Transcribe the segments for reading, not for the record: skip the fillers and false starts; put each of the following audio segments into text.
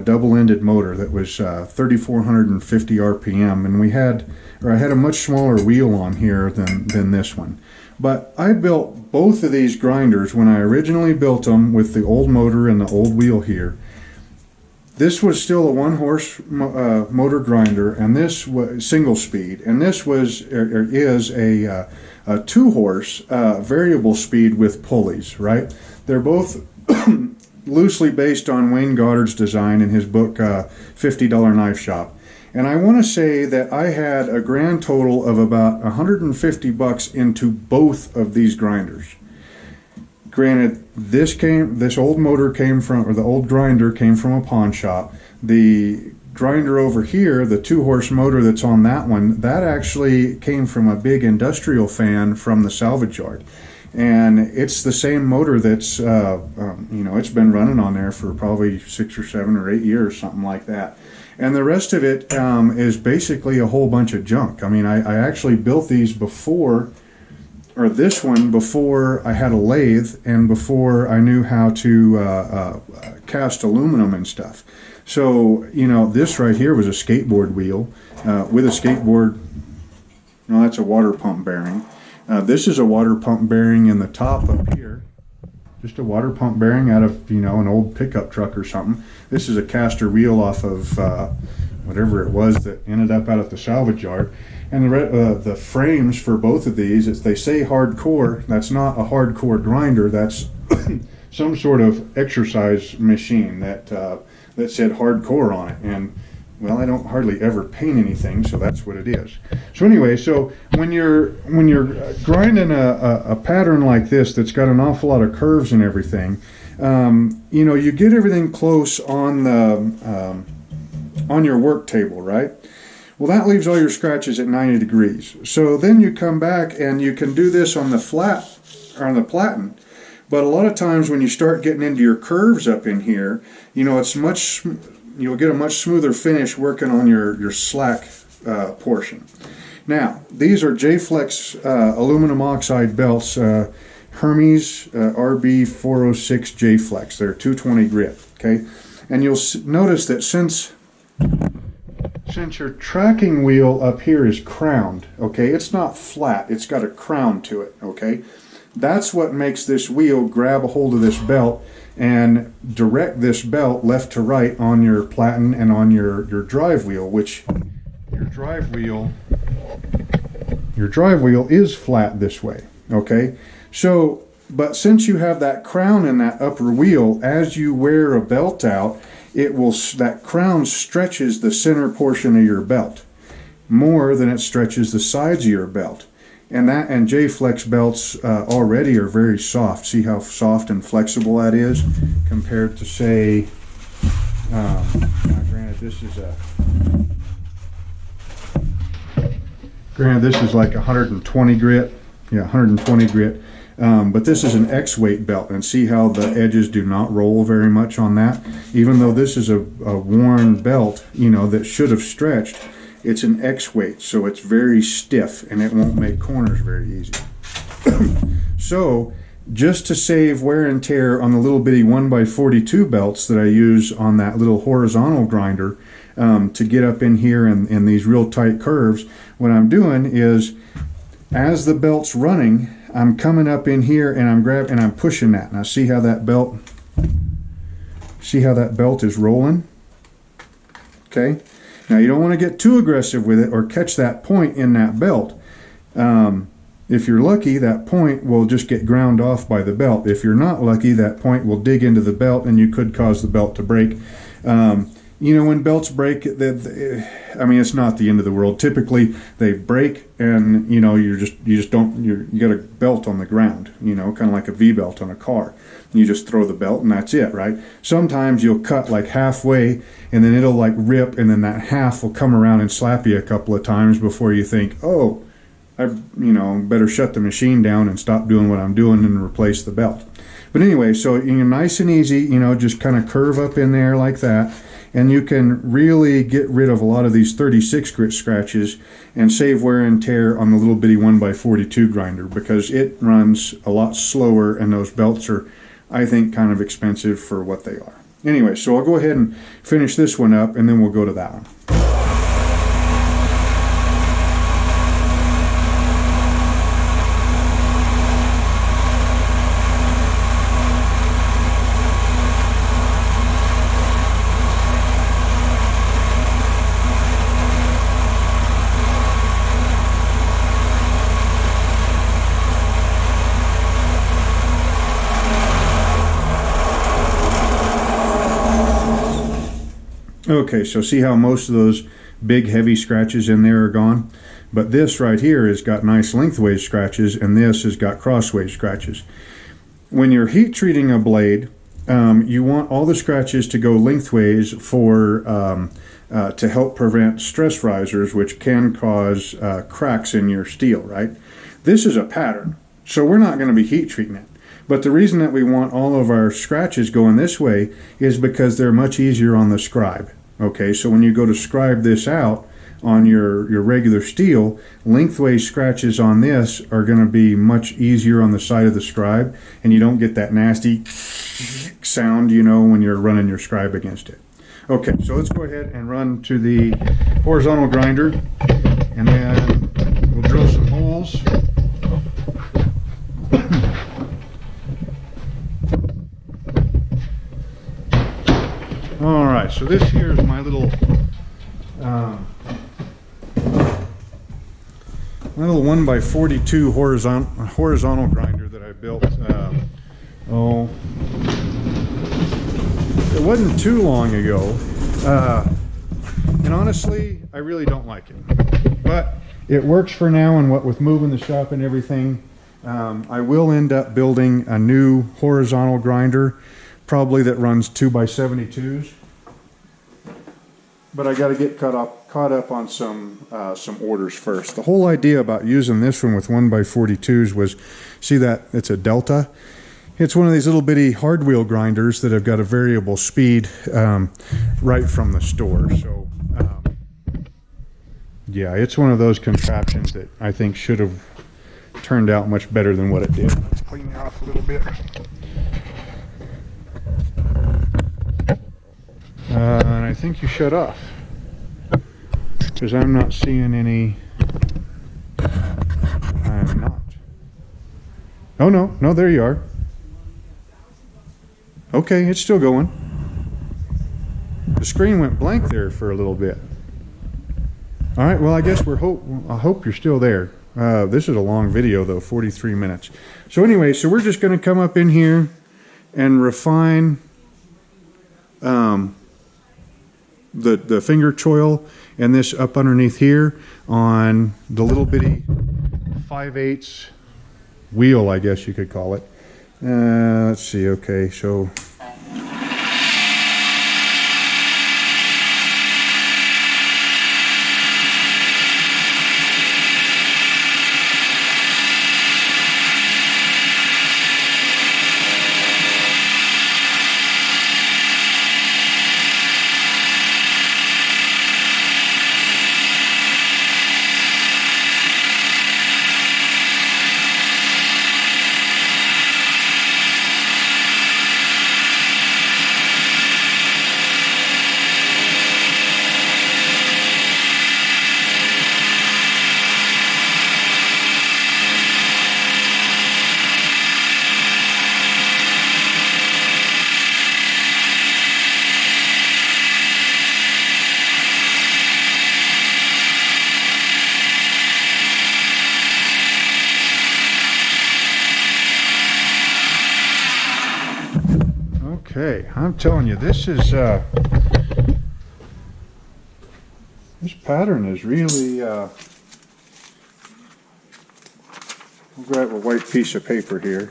double-ended motor that was 3,450 RPM, and I had a much smaller wheel on here than this one. But I built both of these grinders when I originally built them with the old motor and the old wheel here. This was still a 1-horse motor grinder, and this was single speed, and this is a 2-horse variable speed with pulleys, right? They're both loosely based on Wayne Goddard's design in his book $50 Knife Shop. And I want to say that I had a grand total of about $150 into both of these grinders. Granted, this old motor came from, or the old grinder came from a pawn shop. The grinder over here, the 2-horse motor that's on that one, that actually came from a big industrial fan from the salvage yard. And it's the same motor that's, it's been running on there for probably 6 or 7 or 8 years, something like that. And the rest of it is basically a whole bunch of junk. I mean, I actually built these before, or this one before I had a lathe and before I knew how to cast aluminum and stuff. So, this right here was a skateboard wheel with a skateboard. No, that's a water pump bearing. This is a water pump bearing in the top up here. Just a water pump bearing out of, an old pickup truck or something. This is a caster wheel off of whatever it was that ended up out at the salvage yard. And the frames for both of these, they say hardcore. That's not a hardcore grinder. That's some sort of exercise machine that said hardcore on it. And well, I don't hardly ever paint anything, so that's what it is. So anyway, so when you're grinding a pattern like this that's got an awful lot of curves and everything, you get everything close on the on your work table, right? Well, that leaves all your scratches at 90 degrees. So then you come back and you can do this on the flat or on the platen. But a lot of times when you start getting into your curves up in here, you'll get a much smoother finish working on your slack portion. Now, these are J-Flex aluminum oxide belts, Hermes RB406 J-Flex. They're 220 grit, okay? And you'll notice that since your tracking wheel up here is crowned, okay, it's not flat, it's got a crown to it, okay? That's what makes this wheel grab a hold of this belt and direct this belt left to right on your platen and on your drive wheel, which your drive wheel is flat this way, okay? So, but since you have that crown in that upper wheel, as you wear a belt out, that crown stretches the center portion of your belt more than it stretches the sides of your belt. And J-Flex belts already are very soft. See how soft and flexible that is compared to, say, now granted this is like 120 grit, yeah, 120 grit. But this is an X-weight belt, and see how the edges do not roll very much on that. Even though this is a worn belt, that should have stretched, it's an X-weight, so it's very stiff and it won't make corners very easy. So, just to save wear and tear on the little bitty 1x42 belts that I use on that little horizontal grinder to get up in here in these real tight curves, what I'm doing is, as the belt's running, I'm coming up in here and I'm pushing that. Now see how that belt is rolling? Okay. Now you don't want to get too aggressive with it or catch that point in that belt. If you're lucky, that point will just get ground off by the belt. If you're not lucky, that point will dig into the belt and you could cause the belt to break. When belts break, it's not the end of the world. Typically, they break, and you got a belt on the ground, kind of like a V-belt on a car. You just throw the belt, and that's it, right? Sometimes you'll cut like halfway, and then it'll like rip, and then that half will come around and slap you a couple of times before you think, oh, I better shut the machine down and stop doing what I'm doing and replace the belt. But anyway, so you're nice and easy, just kind of curve up in there like that. And you can really get rid of a lot of these 36 grit scratches and save wear and tear on the little bitty 1x42 grinder, because it runs a lot slower and those belts are, I think, kind of expensive for what they are. Anyway, so I'll go ahead and finish this one up, and then we'll go to that one. Okay, so see how most of those big heavy scratches in there are gone? But this right here has got nice lengthways scratches, and this has got crossways scratches. When you're heat treating a blade, you want all the scratches to go lengthways for to help prevent stress risers, which can cause cracks in your steel, right? This is a pattern, so we're not going to be heat treating it. But the reason that we want all of our scratches going this way is because they're much easier on the scribe. Okay, so when you go to scribe this out on your regular steel, lengthways scratches on this are going to be much easier on the side of the scribe, and you don't get that nasty sound, you know, when you're running your scribe against it. Okay, so let's go ahead and run to the horizontal grinder, and then we'll drill some holes. All right, so this here is my little 1x42 horizontal grinder that I built. It wasn't too long ago, and honestly, I really don't like it. But it works for now, and what with moving the shop and everything, I will end up building a new horizontal grinder, probably that runs 2x72s. But I got to get caught up on some orders first. The whole idea about using this one with 1x42s was, see that it's a Delta. It's one of these little bitty hard wheel grinders that have got a variable speed right from the store. So yeah, it's one of those contraptions that I think should have turned out much better than what it did. Let's clean it off a little bit. And I think you shut off, because I'm not seeing any. I'm not. Oh no, there you are. Okay, it's still going. The screen went blank there for a little bit. All right, well, I guess I hope you're still there. This is a long video though, 43 minutes. So anyway, so we're just going to come up in here and refine the finger choil and this up underneath here on the little bitty 5/8 wheel, I guess you could call it. Let's see, okay, so okay, I'm telling you, this pattern is really, we'll grab a white piece of paper here.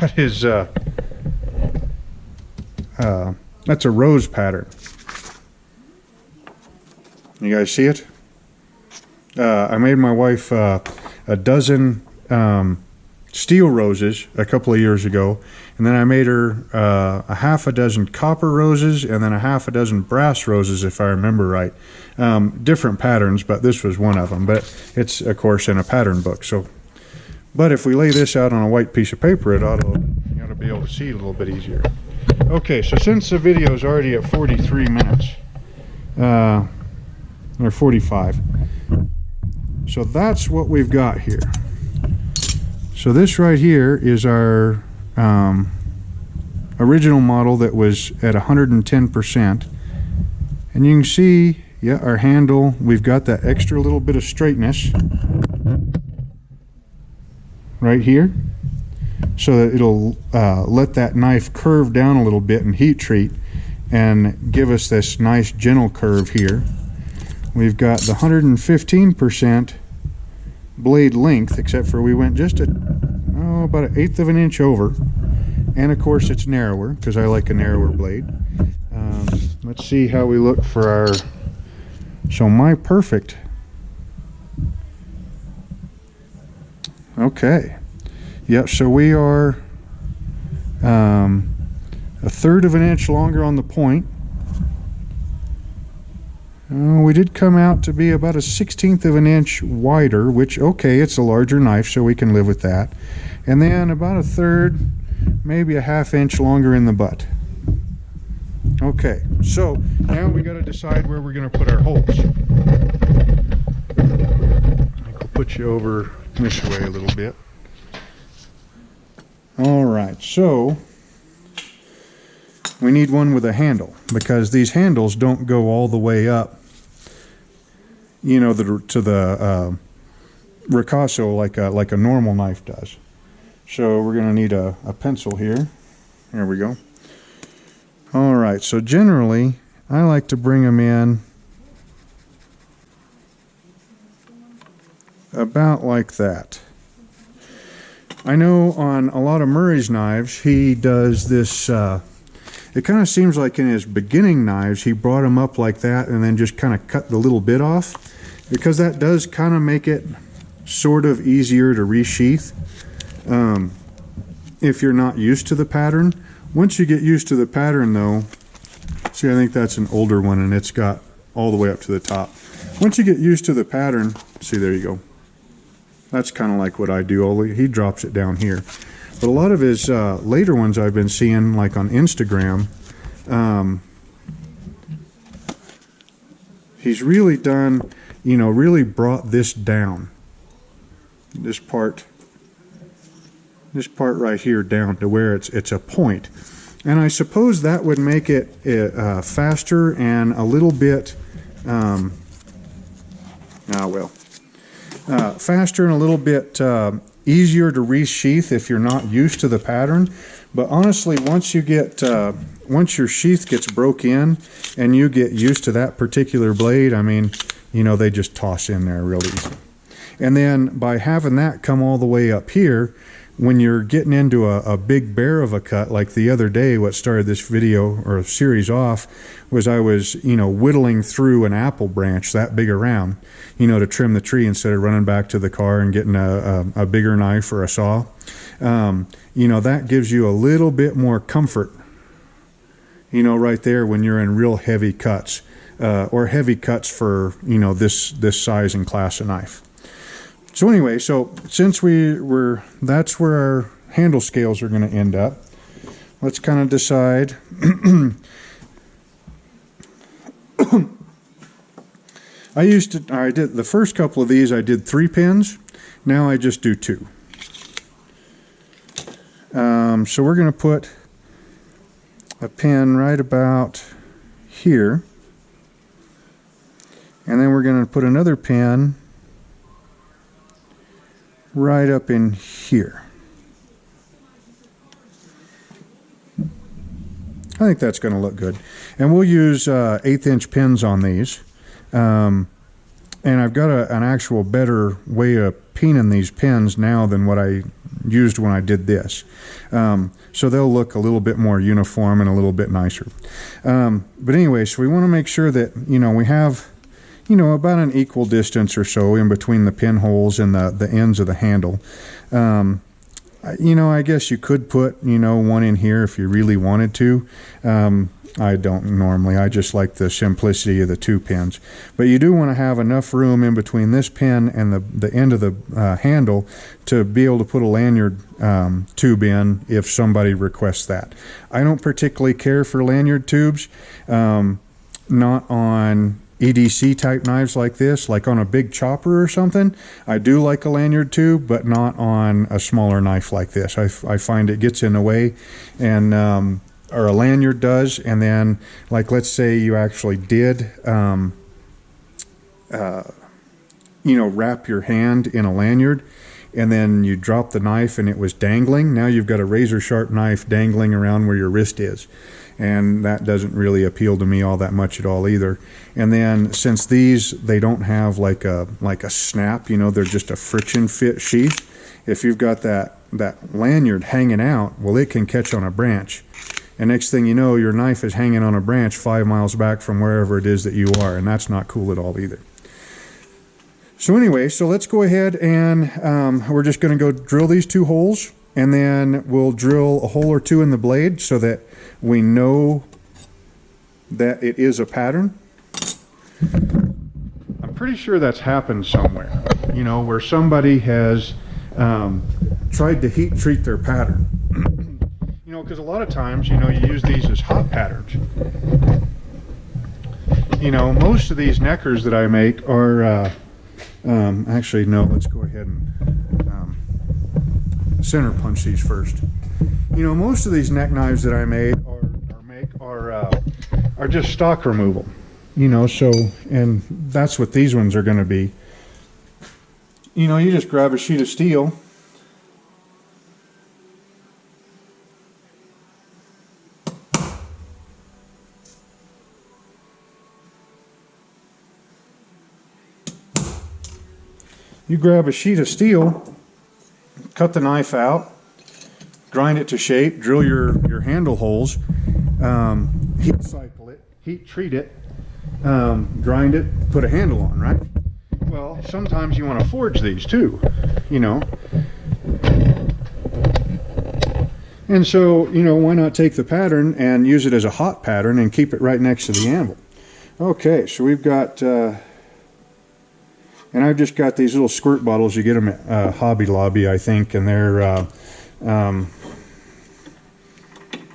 That is, that's a rose pattern. You guys see it? I made my wife a dozen steel roses a couple of years ago, and then I made her a half a dozen copper roses and then a half a dozen brass roses, if I remember right. Different patterns, but this was one of them. But it's, of course, in a pattern book. So But if we lay this out on a white piece of paper, you ought to be able to see it a little bit easier. Okay, so since the video is already at 43 minutes, or 45, so that's what we've got here. So this right here is our original model that was at 110%. And you can see, yeah, our handle, we've got that extra little bit of straightness right here, so that it'll let that knife curve down a little bit and heat treat and give us this nice gentle curve here. We've got the 115% blade length, except for we went just about 1/8 of an inch over, and of course it's narrower because I like a narrower blade. Let's see how we look for our, so my perfect, okay, yep, so we are 1/3 of an inch longer on the point. We did come out to be about 1/16 of an inch wider, which, okay, it's a larger knife, so we can live with that. And then about 1/3, maybe 1/2 inch longer in the butt. Okay, so now we got to decide where we're going to put our holes. I think we'll put you over this way a little bit. All right, so we need one with a handle, because these handles don't go all the way up, you know, to the ricasso like a normal knife does. So we're going to need a pencil here. There we go. All right, so generally I like to bring them in about like that. I know on a lot of Murray's knives he does this, it kind of seems like in his beginning knives he brought them up like that and then just kind of cut the little bit off, because that does kind of make it sort of easier to resheath if you're not used to the pattern. Once you get used to the pattern though, see, I think that's an older one and it's got all the way up to the top. Once you get used to the pattern, see, there you go. That's kind of like what I do, only he drops it down here. But a lot of his later ones I've been seeing, like on Instagram, he's really done, you know, really brought this down. This part right here down to where it's a point. And I suppose that would make it faster and a little bit, faster and a little bit easier to resheath if you're not used to the pattern. But honestly, once you get, once your sheath gets broke in and you get used to that particular blade, I mean, you know, they just toss in there real easy. And then by having that come all the way up here, when you're getting into a big bear of a cut, like the other day, what started this video or series off was I was, you know, whittling through an apple branch that big around, you know, to trim the tree instead of running back to the car and getting a bigger knife or a saw. You know, that gives you a little bit more comfort, you know, right there when you're in real heavy cuts, or heavy cuts for, you know, this size and class of knife. So anyway, so since that's where our handle scales are going to end up, let's kind of decide. I did the first couple of these, I did 3 pins. Now I just do 2. So we're going to put a pin right about here, and then we're going to put another pin right up in here. I think that's going to look good. And we'll use 1/8 inch pins on these. And I've got an actual better way of peening these pins now than what I used when I did this. So they'll look a little bit more uniform and a little bit nicer. But anyway, so we want to make sure that, you know, we have, you know, about an equal distance or so in between the pinholes and the ends of the handle. You know, I guess you could put, you know, one in here if you really wanted to. I don't normally. I just like the simplicity of the 2 pins. But you do want to have enough room in between this pin and the end of the handle to be able to put a lanyard tube in if somebody requests that. I don't particularly care for lanyard tubes, not on EDC type knives like this, like on a big chopper or something. I do like a lanyard tube, but not on a smaller knife like this. I find it gets in the way, and or a lanyard does. And then, like, let's say you actually did you know, wrap your hand in a lanyard, and then you drop the knife and it was dangling. Now you've got a razor sharp knife dangling around where your wrist is, and that doesn't really appeal to me all that much at all either. And then, since these, they don't have like a snap, you know, they're just a friction fit sheath. If you've got that lanyard hanging out, well, it can catch on a branch, and next thing you know, your knife is hanging on a branch 5 miles back from wherever it is that you are, and that's not cool at all either. So anyway, so let's go ahead and we're just going to go drill these 2 holes, and then we'll drill a hole or 2 in the blade so that we know that it is a pattern. I'm pretty sure that's happened somewhere, you know, where somebody has tried to heat treat their pattern. You know, because a lot of times, you know, you use these as hot patterns. You know, most of these neckers that I make are actually, no, let's go ahead and center punch these first. You know, most of these neck knives that I made are just stock removal. You know, so, and that's what these ones are going to be. You know, you just grab a sheet of steel, cut the knife out, grind it to shape, drill your handle holes, heat cycle it, heat treat it, grind it, put a handle on, right? Well, sometimes you want to forge these too, you know. And so, you know, why not take the pattern and use it as a hot pattern and keep it right next to the anvil? Okay, so we've got, and I've just got these little squirt bottles. You get them at Hobby Lobby, I think, and they're, oh, I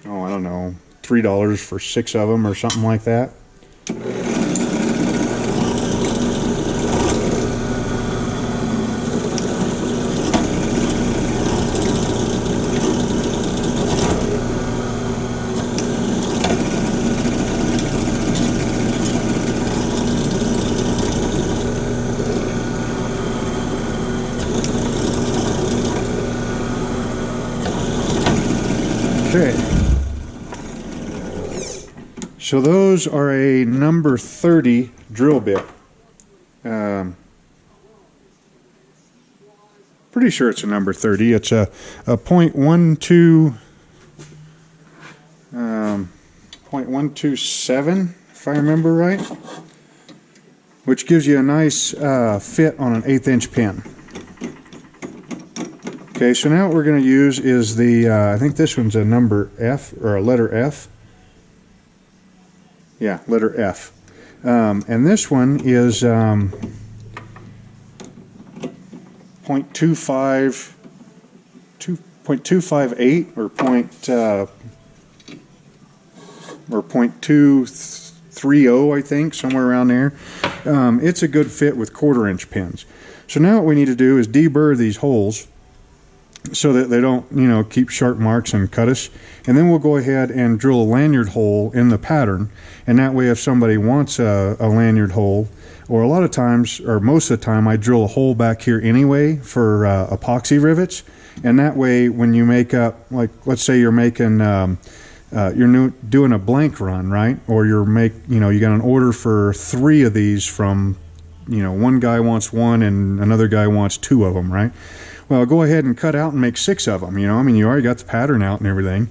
don't know, $3 for 6 of them or something like that. Okay, so those are a number 30 drill bit. Pretty sure it's a number 30. It's a .12, .127, if I remember right, which gives you a nice fit on an 1/8 inch pin. Okay, so now what we're going to use is the, I think this one's a number F, or a letter F. Yeah, letter F. And this one is .25, 2.258 or .230, I think, somewhere around there. It's a good fit with 1/4 inch pins. So now what we need to do is deburr these holes so that they don't, you know, keep sharp marks and cut us. And then we'll go ahead and drill a lanyard hole in the pattern, and that way if somebody wants a lanyard hole, or a lot of times, or most of the time, I drill a hole back here anyway for epoxy rivets, and that way when you make up, like let's say you're making doing a blank run, right, or you know, you got an order for 3 of these from, you know, one guy wants 1 and another guy wants 2 of them, right? Well, go ahead and cut out and make 6 of them, you know. I mean, you already got the pattern out and everything.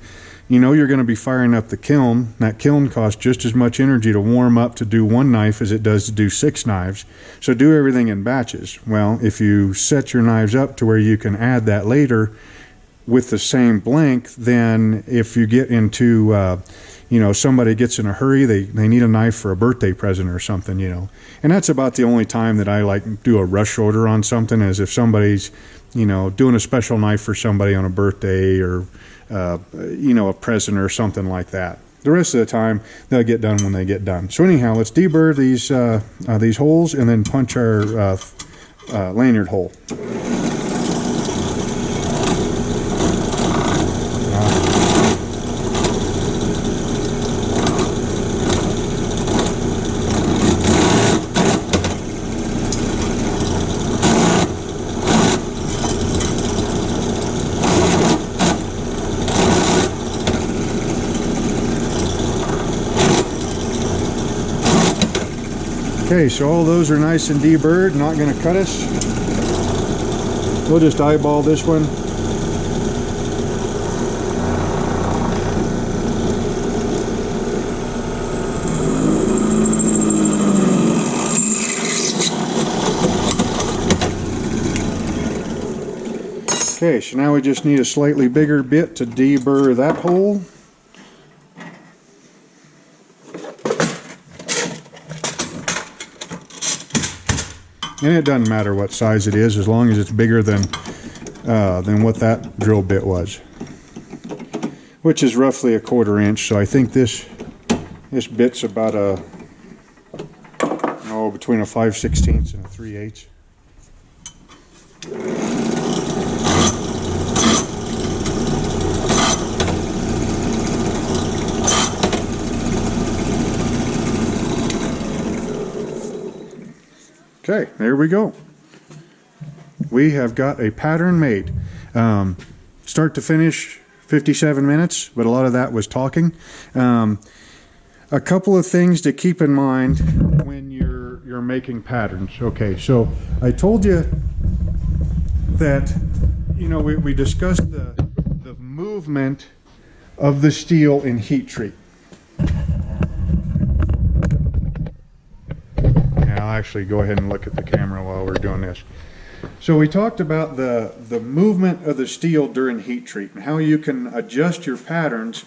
You know you're going to be firing up the kiln. That kiln costs just as much energy to warm up to do 1 knife as it does to do 6 knives. So do everything in batches. Well, if you set your knives up to where you can add that later, with the same length, then if you get into, somebody gets in a hurry, they need a knife for a birthday present or something, And that's about the only time that I like do a rush order on something, is if somebody's, doing a special knife for somebody on a birthday or, a present or something like that. The rest of the time, they'll get done when they get done. So anyhow, let's deburr these holes and then punch our lanyard hole. Okay, so all those are nice and deburred, not going to cut us. We'll just eyeball this one. Okay, so now we just need a slightly bigger bit to deburr that hole. And it doesn't matter what size it is, as long as it's bigger than what that drill bit was, which is roughly a 1/4 inch. So I think this bit's about between a 5/16 and a 3/8. Okay, there we go. We have got a pattern made. Start to finish, 57 minutes, but a lot of that was talking. A couple of things to keep in mind when you're making patterns. Okay, so I told you that we discussed the movement of the steel in heat treat. I'll actually go ahead and look at the camera while we're doing this. So we talked about the movement of the steel during heat treat and how you can adjust your patterns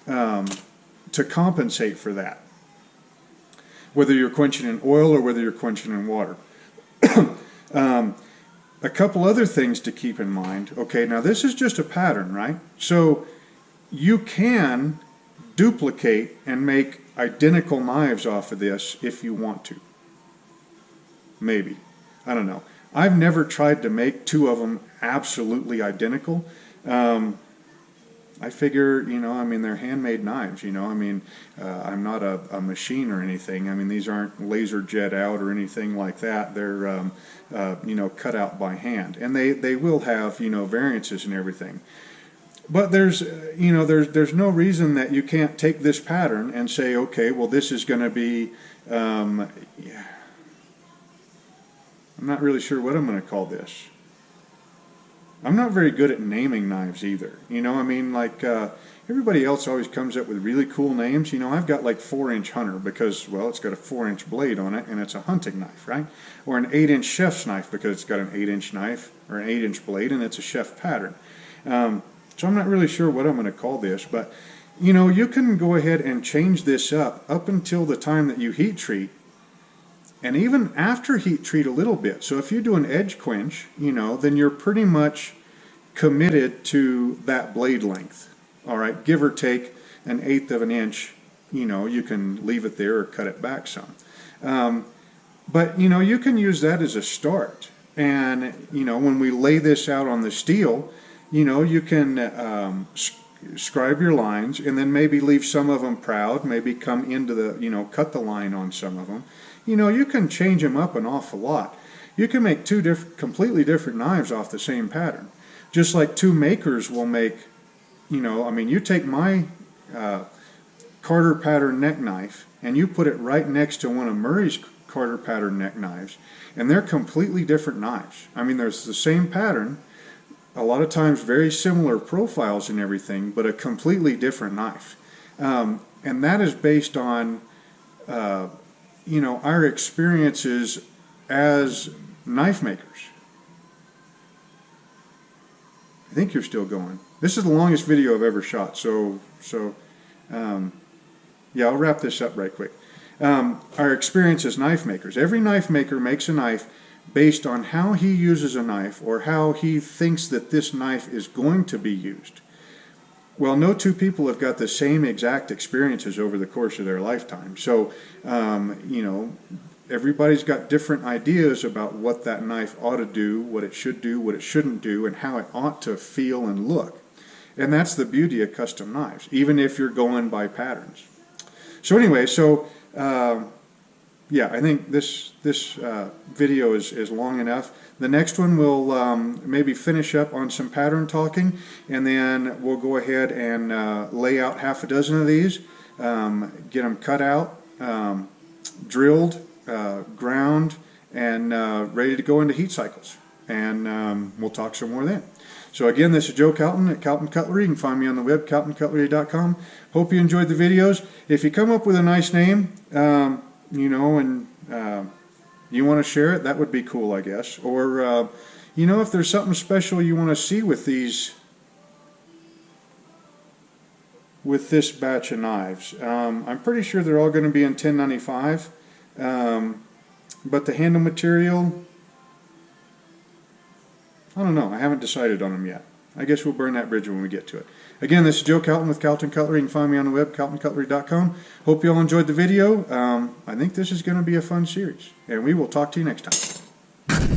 to compensate for that, whether you're quenching in oil or whether you're quenching in water. A couple other things to keep in mind. Okay, now this is just a pattern, right? So you can duplicate and make identical knives off of this if you want to. Maybe. I don't know. I've never tried to make two of them absolutely identical. I figure, they're handmade knives, I'm not a machine or anything. These aren't laser jet out or anything like that. They're, cut out by hand. And they will have, variances and everything. But there's no reason that you can't take this pattern and say, okay, well, this is going to be, I'm not really sure what I'm going to call this. I'm not very good at naming knives either. Everybody else always comes up with really cool names. I've got like 4-inch Hunter because, well, it's got a 4-inch blade on it and it's a hunting knife, right? Or an 8-inch chef's knife because it's got an 8-inch knife or an 8-inch blade and it's a chef pattern. So I'm not really sure what I'm going to call this, but you can go ahead and change this up until the time that you heat treat. And even after heat treat a little bit. So if you do an edge quench, then you're pretty much committed to that blade length. All right, give or take 1/8 of an inch, you can leave it there or cut it back some. But, you can use that as a start. And, when we lay this out on the steel, you can scribe your lines and then maybe leave some of them proud, maybe come into the, cut the line on some of them. You can change them up an awful lot. You can make two completely different knives off the same pattern. Just like two makers will make, you take my Carter pattern neck knife and you put it right next to one of Murray's Carter pattern neck knives, and they're completely different knives. There's the same pattern, a lot of times very similar profiles and everything, but a completely different knife. And that is based on our experiences as knife makers. I think you're still going. This is the longest video I've ever shot, so yeah, I'll wrap this up right quick. Our experience as knife makers. Every knife maker makes a knife based on how he uses a knife or how he thinks that this knife is going to be used. Well, no two people have got the same exact experiences over the course of their lifetime. So, you know, everybody's got different ideas about what that knife ought to do, what it should do, what it shouldn't do, and how it ought to feel and look. And that's the beauty of custom knives, even if you're going by patterns. So anyway, yeah, I think this video is long enough. The next one we'll maybe finish up on some pattern talking, and then we'll go ahead and lay out half a dozen of these, get them cut out, drilled, ground, and ready to go into heat cycles. And we'll talk some more then. So again, this is Joe Calton at Calton Cutlery. You can find me on the web, caltoncutlery.com. Hope you enjoyed the videos. If you come up with a nice name, you know, and you want to share it, that would be cool, I guess. Or, you know, if there's something special you want to see with these, with this batch of knives. I'm pretty sure they're all going to be in 1095, but the handle material, I don't know. I haven't decided on them yet. I guess we'll burn that bridge when we get to it. Again, this is Joe Calton with Calton Cutlery. You can find me on the web, caltoncutlery.com. Hope you all enjoyed the video. I think this is going to be a fun series, and we will talk to you next time.